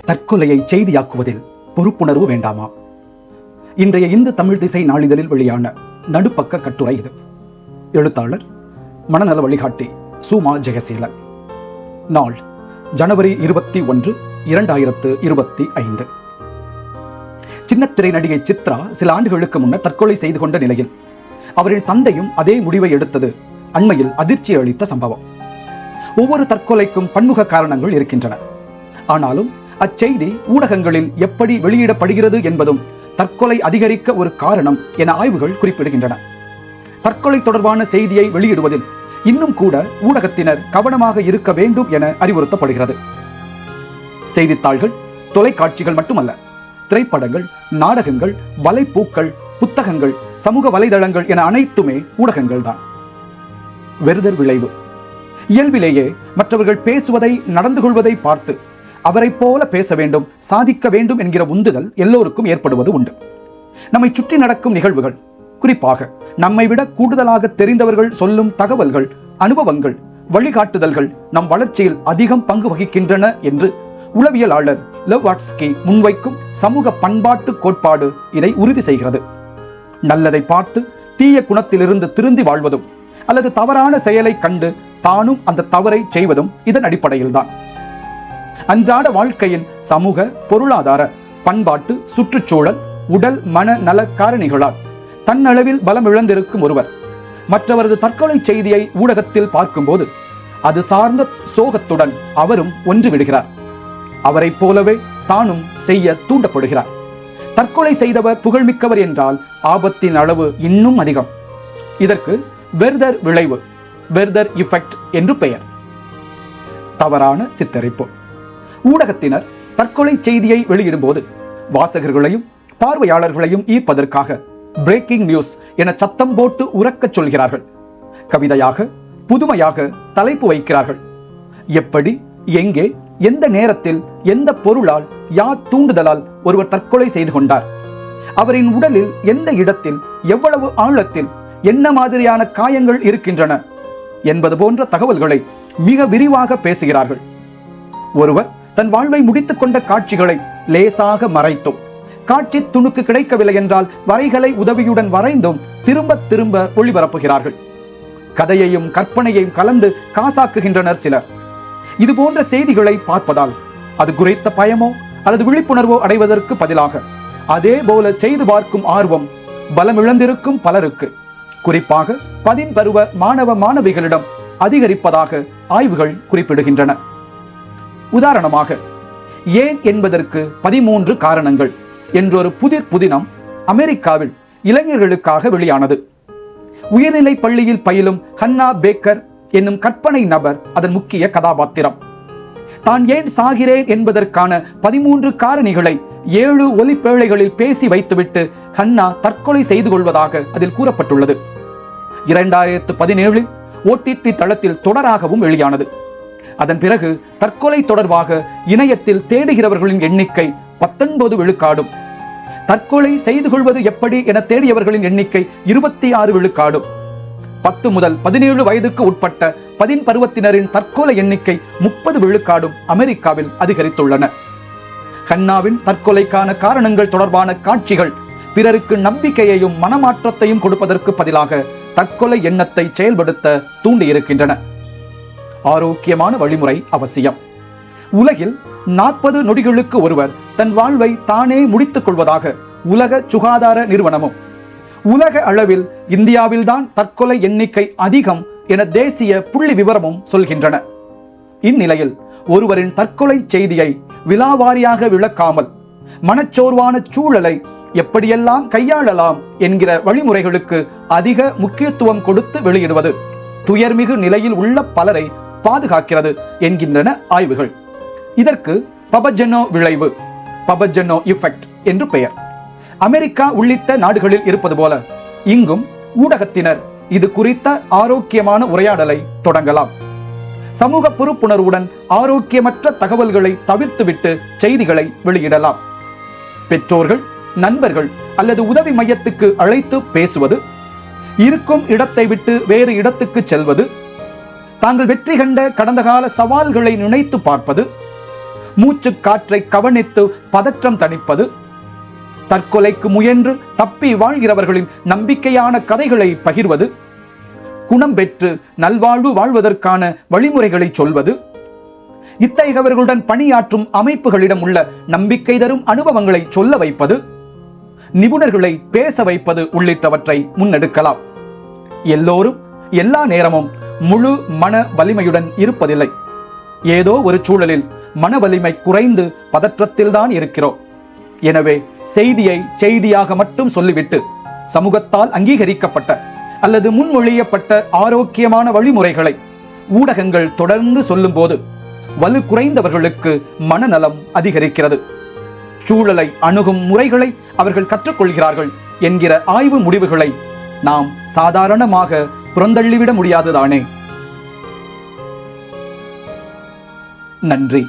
தற்கொலையை செய்தியாக்குவதில் பொறுப்புணர்வு வேண்டாமா? இன்றைய இந்து தமிழ் திசை நாளிதழில் வெளியான நடுப்பக்க கட்டுரை இது. எழுத்தாளர் மனநல வழிகாட்டி சுமா ஜெயசீலன். நாள் ஜனவரி 21, 2025. சின்னத்திரை நடிகை சித்ரா சில ஆண்டுகளுக்கு முன்னர் தற்கொலை செய்து கொண்ட நிலையில் அவரின் தந்தையும் அதே முடிவை எடுத்தது அண்மையில் அதிர்ச்சி அளித்த சம்பவம். ஒவ்வொரு தற்கொலைக்கும் பன்முக காரணங்கள் இருக்கின்றன. ஆனாலும் அச்செய்தி ஊடகங்களில் எப்படி வெளியிடப்படுகிறது என்பதும் தற்கொலை அதிகரிக்க ஒரு காரணம் என ஆய்வுகள் குறிப்பிடுகின்றன. தற்கொலை தொடர்பான செய்தியை வெளியிடுவதில் இன்னும் கூட ஊடகத்தினர் கவனமாக இருக்க வேண்டும் என அறிவுறுத்தப்படுகிறது. செய்தித்தாள்கள், தொலைக்காட்சிகள் மட்டுமல்ல, திரைப்படங்கள், நாடகங்கள், வலைப்பூக்கள், புத்தகங்கள், சமூக வலைதளங்கள் என அனைத்துமே ஊடகங்கள் தான். வெறுதர் விளைவு. இயல்பிலேயே மற்றவர்கள் பேசுவதை, நடந்து கொள்வதை பார்த்து அவரை போல பேச வேண்டும், சாதிக்க வேண்டும் என்கிற உந்துதல் எல்லோருக்கும் ஏற்படுவது உண்டு. நம்மை சுற்றி நடக்கும் நிகழ்வுகள், குறிப்பாக நம்மை விட கூடுதலாக தெரிந்தவர்கள் சொல்லும் தகவல்கள், அனுபவங்கள், வழிகாட்டுதல்கள் நம் வளர்ச்சியில் அதிகம் பங்கு வகிக்கின்றன என்று உளவியலாளர் லெவாட்ஸ்கி முன்வைக்கும் சமூக பண்பாட்டு கோட்பாடு இதை உறுதி செய்கிறது. நல்லதை பார்த்து தீய குணத்திலிருந்து திருந்தி வாழ்வதும் அல்லது தவறான செயலை கண்டு தானும் அந்த தவறை செய்வதும் இதன் அடிப்படையில்தான். அன்றாட வாழ்க்கையின் சமூக, பொருளாதார, பண்பாட்டு, சுற்றுச்சூழல், உடல், மன நல காரணிகளால் தன்னளவில் பலம் இழந்திருக்கும் ஒருவர் மற்றவரது தற்கொலை செய்தியை ஊடகத்தில் பார்க்கும்போது அது சார்ந்த சோகத்துடன் அவரும் ஒன்று விடுகிறார். அவரை போலவே தானும் செய்ய தூண்டப்படுகிறார். தற்கொலை செய்தவர் புகழ்மிக்கவர் என்றால் ஆபத்தின் அளவு இன்னும் அதிகம். இதற்கு வெறுதர் விளைவு, வெறுதர் இஃபெக்ட் என்று பெயர். தவறான சித்தரிப்பு. ஊடகத்தினர் தற்கொலை செய்தியை வெளியிடும்போது வாசகர்களையும் பார்வையாளர்களையும் ஈர்ப்பதற்காக பிரேக்கிங் நியூஸ் என சத்தம் போட்டு உரக்கச் சொல்கிறார்கள். கவிதையாக, புதுமையாக தலைப்பு வைக்கிறார்கள். எப்படி, எங்கே, எந்த நேரத்தில், எந்த பொருளால், யார் தூண்டுதலால் ஒருவர் தற்கொலை செய்து கொண்டார், அவரின் உடலில் எந்த இடத்தில், எவ்வளவு ஆழத்தில், என்ன மாதிரியான காயங்கள் இருக்கின்றன என்பது போன்ற தகவல்களை மிக விரிவாக பேசுகிறார்கள். ஒருவர் தன் வாழ்வை முடித்துக் கொண்ட காட்சிகளை லேசாக மறைத்தும், காட்சி துணுக்கு கிடைக்கவில்லை என்றால் வரைகலை உதவியுடன் வரைந்தும் திரும்ப திரும்ப ஒளிபரப்புகிறார்கள். கதையையும் கற்பனையையும் கலந்து காசாக்குகின்றனர் சிலர். இது போன்ற செய்திகளை பார்ப்பதால் அது குறித்த பயமோ அல்லது விழிப்புணர்வோ அடைவதற்கு பதிலாக அதே போல செய்து பார்க்கும் ஆர்வம் பலமிழந்திருக்கும் பலருக்கு, குறிப்பாக 10 பருவ மாணவ மாணவிகளிடம் அதிகரிப்பதாக ஆய்வுகள் குறிப்பிடுகின்றன. உதாரணமாக, ஏன் என்பதற்கு 13 காரணங்கள் என்றொரு புதினம் அமெரிக்காவில் இளைஞர்களுக்காக வெளியானது. உயர்நிலை பள்ளியில் பயிலும் ஹன்னா பேக்கர் என்னும் கற்பனை நபர் அதன் முக்கிய கதாபாத்திரம். தான் ஏன் சாகிறேன் என்பதற்கான 13 காரணிகளை 7 ஒலிப்பேழைகளில் பேசி வைத்துவிட்டு ஹன்னா தற்கொலை செய்து கொள்வதாக அதில் கூறப்பட்டுள்ளது. 2017 OTT தளத்தில் தொடராகவும் வெளியானது. அதன் பிறகு தற்கொலை தொடர்பாக இணையத்தில் தேடுகிறவர்களின் எண்ணிக்கை 19 விழுக்காடும், தற்கொலை செய்து கொள்வது எப்படி என தேடியவர்களின் எண்ணிக்கை 26 விழுக்காடும், 10 முதல் 17 வயதுக்கு உட்பட்ட 10 பருவத்தினரின் தற்கொலை எண்ணிக்கை 30 விழுக்காடும் அமெரிக்காவில் அதிகரித்துள்ளன. ஹன்னாவின் தற்கொலைக்கான காரணங்கள் தொடர்பான காட்சிகள் பிறருக்கு நம்பிக்கையையும் மனமாற்றத்தையும் கொடுப்பதற்கு பதிலாக தற்கொலை எண்ணத்தை செயல்படுத்த தூண்டியிருக்கின்றன. ஆரோக்கியமான வழிமுறை அவசியம். உலகில் 40 நொடிகளுக்கு ஒருவர் தன் வாழ்வை தானே முடித்துக் கொள்வதாக உலக சுகாதார நிறுவனமும், உலக அளவில் இந்தியாவில்தான் தற்கொலை எண்ணிக்கை அதிகம் என தேசிய புள்ளி விவரமும் சொல்கின்றன. இந்நிலையில் ஒருவரின் தற்கொலை செய்தியை விலாவாரியாக விளக்காமல் மனச்சோர்வான சூழலை எப்படியெல்லாம் கையாளலாம் என்கிற வழிமுறைகளுக்கு அதிக முக்கியத்துவம் கொடுத்து வெளியிடுவது துயர்மிகு நிலையில் உள்ள பலரை பாதுகாக்கிறது என்கின்றன ஆய்வுகள். இதற்கு பபஜெனோ விளைவு, பபஜெனோ இஃபெக்ட் என்று பெயர். அமெரிக்கா உள்ளிட்ட நாடுகளில் இருப்பது போல இங்கும் ஊடகத்தினர் இது குறித்த ஆரோக்கியமான உரையாடலை தொடங்கலாம். சமூக பொறுப்புணர்வுடன் ஆரோக்கியமற்ற தகவல்களை தவிர்த்துவிட்டு செய்திகளை வெளியிடலாம். பெற்றோர்கள், நண்பர்கள் அல்லது உதவி மையத்துக்கு அழைத்து பேசுவது, இருக்கும் இடத்தை விட்டு வேறு இடத்துக்கு செல்வது, தாங்கள் வெற்றி கண்ட கடந்த கால சவால்களை நினைத்து பார்ப்பது, மூச்சு காற்றை கவனித்து பதற்றம் தணிப்பது, தற்கொலைக்கு முயன்று தப்பி வாழ்கிறவர்களின் நம்பிக்கையான கதைகளை பகிர்வது, குணம் பெற்று நல்வாழ்வு வாழ்வதற்கான வழிமுறைகளை சொல்வது, இத்தகையவர்களுடன் பணியாற்றும் அமைப்புகளிடம் உள்ள நம்பிக்கை தரும் அனுபவங்களை சொல்ல வைப்பது, நிபுணர்களை பேச வைப்பது உள்ளிட்டவற்றை முன்னெடுக்கலாம். எல்லோரும் எல்லா நேரமும் முழு மன வலிமையுடன் இருப்பதில்லை. ஏதோ ஒரு சூழலில் மன வலிமை குறைந்து பதற்றத்தில்தான் இருக்கிறோம். எனவே செய்தியை செய்தியாக மட்டும் சொல்லிவிட்டு சமூகத்தால் அங்கீகரிக்கப்பட்ட அல்லது முன்மொழியப்பட்ட ஆரோக்கியமான வழிமுறைகளை ஊடகங்கள் தொடர்ந்து சொல்லும் போது வலு குறைந்தவர்களுக்கு மனநலம் அதிகரிக்கிறது. சூழலை அணுகும் முறைகளை அவர்கள் கற்றுக்கொள்கிறார்கள் என்கிற ஆய்வு முடிவுகளை நாம் சாதாரணமாக புறந்தள்ளிவிட முடியாதுதானே. நன்றி.